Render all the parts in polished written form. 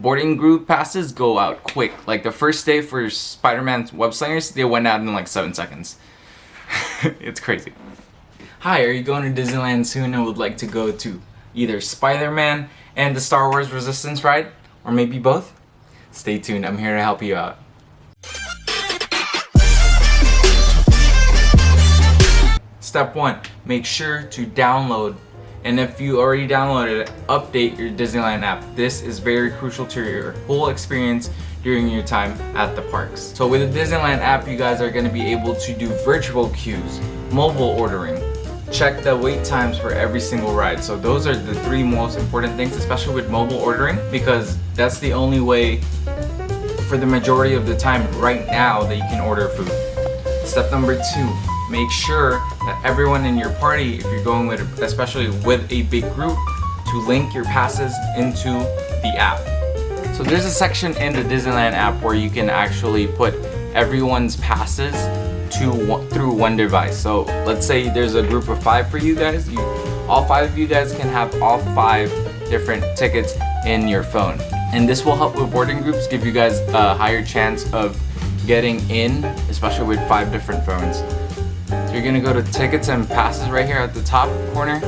boarding group passes go out quick. Like the first day for Spider-Man Webslingers, they went out in like 7 seconds. It's crazy. Hi, are you going to Disneyland soon and would like to go to either Spider-Man and the Star Wars Resistance ride, or maybe both? Stay tuned, I'm here to help you out. Step 1, make sure to download, and if you already downloaded it, update your Disneyland app. This is very crucial to your whole experience during your time at the parks. So with the Disneyland app, you guys are going to be able to do virtual queues, mobile ordering, check the wait times for every single ride. So those are the 3 most important things, especially with mobile ordering, because that's the only way for the majority of the time right now that you can order food. Step number 2, make sure that everyone in your party, if you're going with, especially with a big group, to link your passes into the app. So there's a section in the Disneyland app where you can actually put everyone's passes through one device. So let's say there's a group of 5 for you guys. All 5 of you guys can have all 5 different tickets in your phone. And this will help with boarding groups, give you guys a higher chance of getting in, especially with 5 different phones. So you're gonna go to tickets and passes right here at the top corner.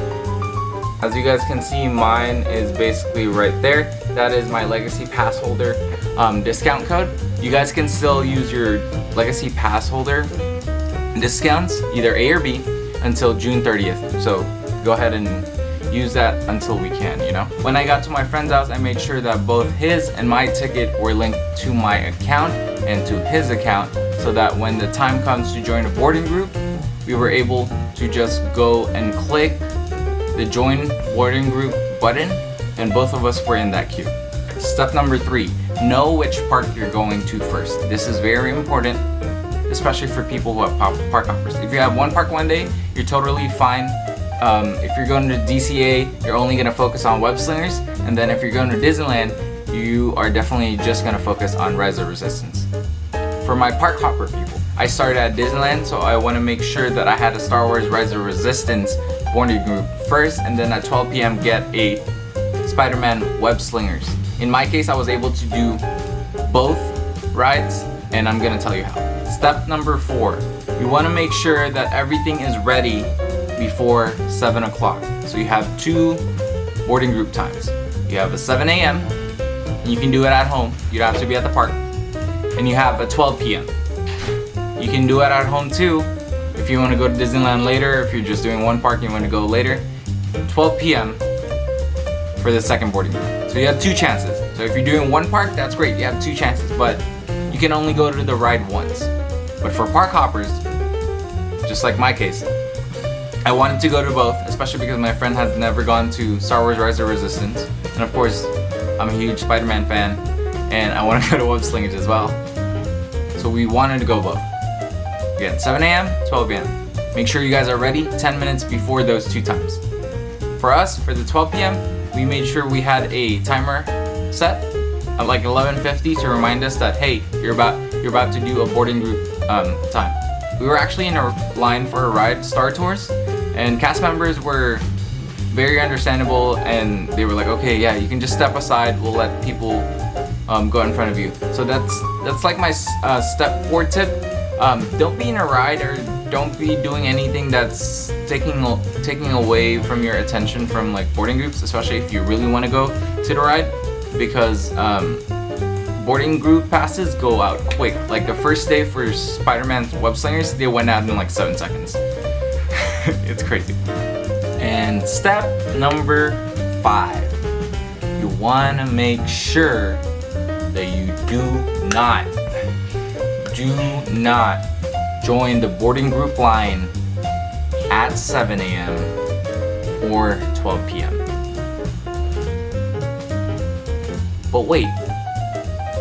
As you guys can see, mine is basically right there. That is my Legacy Pass holder discount code. You guys can still use your Legacy Pass holder discounts, either A or B, until June 30th. So go ahead and use that until we can, you know? When I got to my friend's house, I made sure that both his and my ticket were linked to my account and to his account, so that when the time comes to join a boarding group, we were able to just go and click the join boarding group button, and both of us were in that queue. Step number 3, know which park you're going to first. This is very important, especially for people who have park hoppers. If you have one park one day, you're totally fine. If you're going to DCA, you're only gonna focus on Webslingers, and then if you're going to Disneyland, you are definitely just gonna focus on Rise of Resistance. For my park hopper people, I started at Disneyland, so I want to make sure that I had a Star Wars Rise of Resistance boarding group first, and then at 12 p.m. get a Spider-Man Webslingers. In my case, I was able to do both rides, and I'm gonna tell you how. Step number 4, you want to make sure that everything is ready before 7 o'clock. So you have 2 boarding group times. You have a 7 a.m. and you can do it at home. You don't have to be at the park. And you have a 12 p.m. You can do it at home too if you want to go to Disneyland later. If you're just doing one park and you want to go later, 12 p.m. for the second boarding group. So you have 2 chances. So if you're doing one park, that's great, you have 2 chances, but you can only go to the ride once. But for park hoppers, just like my case, I wanted to go to both, especially because my friend has never gone to Star Wars Rise of Resistance, and of course I'm a huge Spider-Man fan, and I want to go to Webslingers as well. So we wanted to go both. Again, 7 a.m., 12 p.m. Make sure you guys are ready 10 minutes before those 2 times. For us, for the 12 p.m., we made sure we had a timer set at like 11:50 to remind us that, hey, you're about to do a boarding group time. We were actually in a line for a ride, Star Tours, and cast members were very understandable, and they were like, okay, yeah, you can just step aside, we'll let people go in front of you. So that's like my step 4 tip. Don't be in a ride, or don't be doing anything that's taking away from your attention from like boarding groups, especially if you really want to go to the ride, because boarding group passes go out quick. Like the first day for Spider-Man Webslingers, they went out in like 7 seconds. It's crazy. And step number 5, you want to make sure that you do not join the boarding group line at 7 a.m. or 12 p.m. But wait,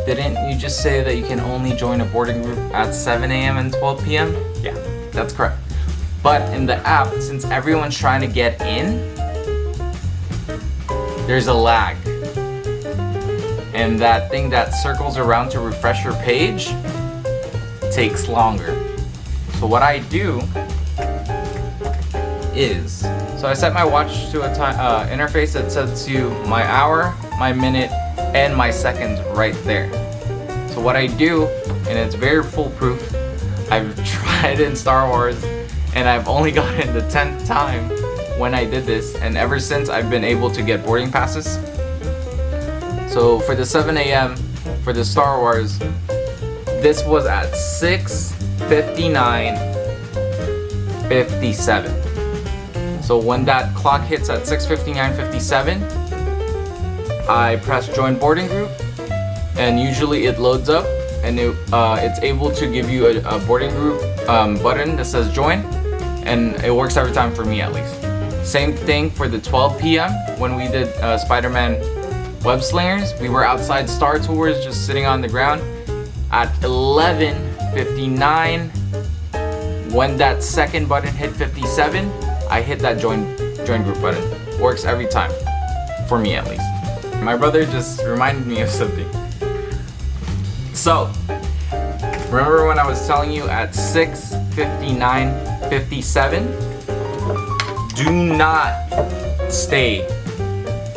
didn't you just say that you can only join a boarding group at 7 a.m. and 12 p.m.? Yeah, that's correct. But in the app, since everyone's trying to get in, there's a lag. And that thing that circles around to refresh your page takes longer. So what I do is, so I set my watch to a time interface that sets you my hour, my minute, and my seconds right there. So what I do, and it's very foolproof, I've tried in Star Wars and I've only gotten the 10th time when I did this, and ever since I've been able to get boarding passes. So for the 7 a.m. for the Star Wars, this was at 6:59:57. So when that clock hits at 6:59:57, I press join boarding group, and usually it loads up and it's able to give you a boarding group button that says join, and it works every time for me at least. Same thing for the 12 p.m. when we did Spiderman Webslingers. We were outside Star Tours just sitting on the ground. At 11:59, when that second button hit 57, I hit that join group button. Works every time, for me at least. My brother just reminded me of something. So, remember when I was telling you at 6:59:57? Do not stay.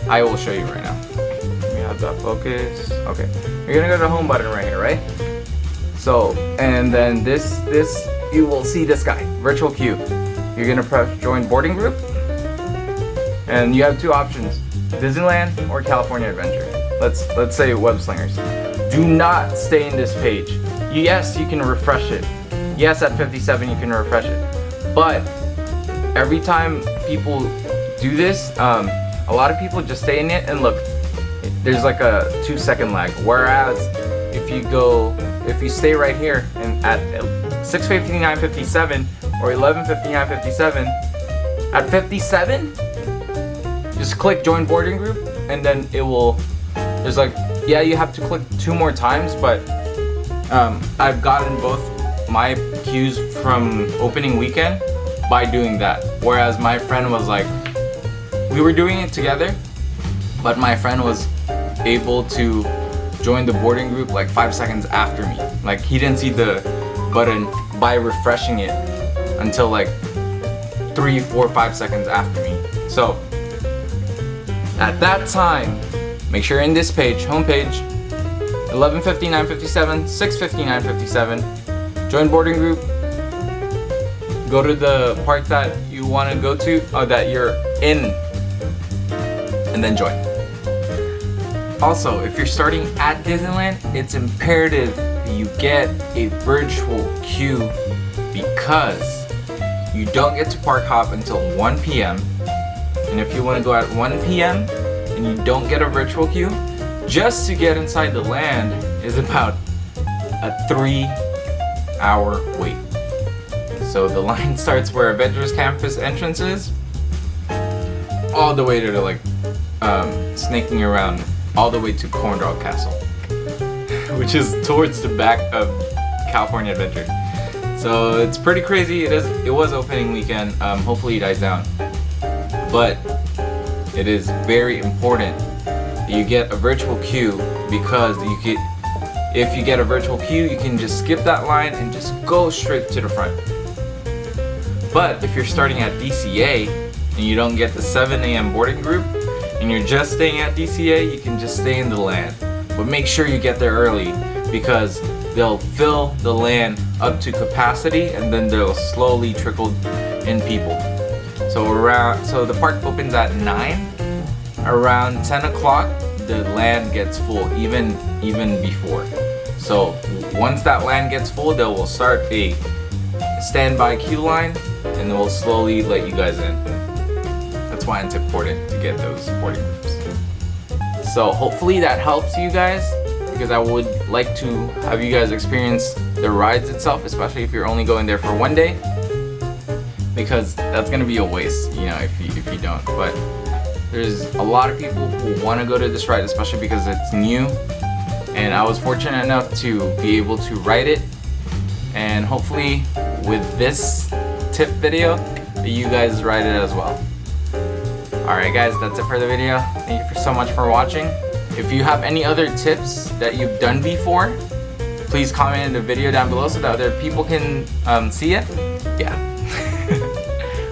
I will show you right now. Let me have that focus. Okay, you're gonna go to the home button right here, right? So, and then this, you will see this guy, virtual queue. You're gonna press join boarding group, and you have two options: Disneyland or California Adventure. Let's say Webslingers. Do not stay in this page. Yes, you can refresh it. Yes, at 57 you can refresh it. But every time people do this, a lot of people just stay in it, and look, there's like a 2-second lag. Whereas if you stay right here and at 6:59:57 or 11:59:57, at 57, just click join boarding group, and then it will, there's like, yeah, you have to click 2 more times, but I've gotten both my queues from opening weekend by doing that. Whereas my friend was like, we were doing it together, but my friend was able to join the boarding group like 5 seconds after me. Like, he didn't see the button by refreshing it until like 3, 4, 5 seconds after me. So at that time, make sure in this page, homepage, 11:59:57, 6:59:57, join boarding group, go to the part that you want to go to, or that you're in, and then join. Also, if you're starting at Disneyland, it's imperative that you get a virtual queue, because you don't get to park hop until 1 p.m. And if you want to go at 1 p.m. and you don't get a virtual queue, just to get inside the land is about a 3-hour wait. So the line starts where Avengers Campus entrance is, all the way to the, like, snaking around all the way to Corndog Castle, which is towards the back of California Adventure. So it's pretty crazy. It was opening weekend. Hopefully it dies down, but it is very important that you get a virtual queue, because if you get a virtual queue, you can just skip that line and just go straight to the front. But if you're starting at DCA and you don't get the 7 a.m. boarding group, and you're just staying at DCA, you can just stay in the land. But make sure you get there early, because they'll fill the land up to capacity, and then they'll slowly trickle in people. So the park opens at 9. Around 10 o'clock, the land gets full, even before. So once that land ggets full, they will start a standby queue line, and they will slowly let you guys in. That's why it's important to get those boarding groups. So hopefully that helps you guys, because I would like to have you guys experience the rides itself, especially if you're only going there for 1 day, because that's gonna be a waste, you know, if you don't. But there's a lot of people who want to go to this ride, especially because it's new, and I was fortunate enough to be able to ride it, and hopefully with this tip video you guys ride it as well. Alright guys, that's it for the video. Thank you so much for watching. If you have any other tips that you've done before, please comment in the video down below so that other people can see it. Yeah.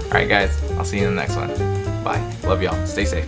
Alright guys, I'll see you in the next one. Bye. Love y'all. Stay safe.